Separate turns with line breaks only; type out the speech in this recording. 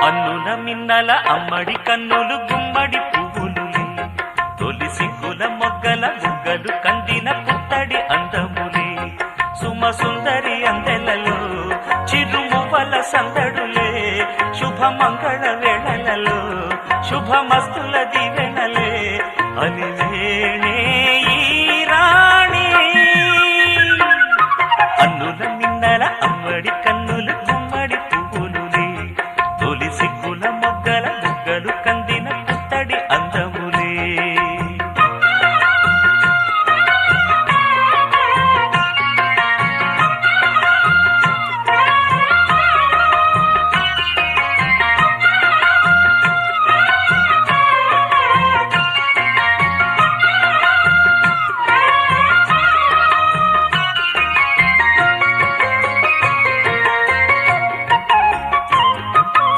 అన్నుల మిన్నల అమ్మడి కన్నులు గుమ్మడి పువ్వులులే తొలి సిగ్గుల మొగ్గల బుగ్గలు కందిన పుత్తడి అందములే సుమ సుందరి అందెలలో చిరుమువ్వల సందడులే శుభమంగళ వేళలలో శుభమస్తుల దివెనలే అలివేణే ఈ రాణి అన్నుల మిన్నల అమ్మడి కన్ను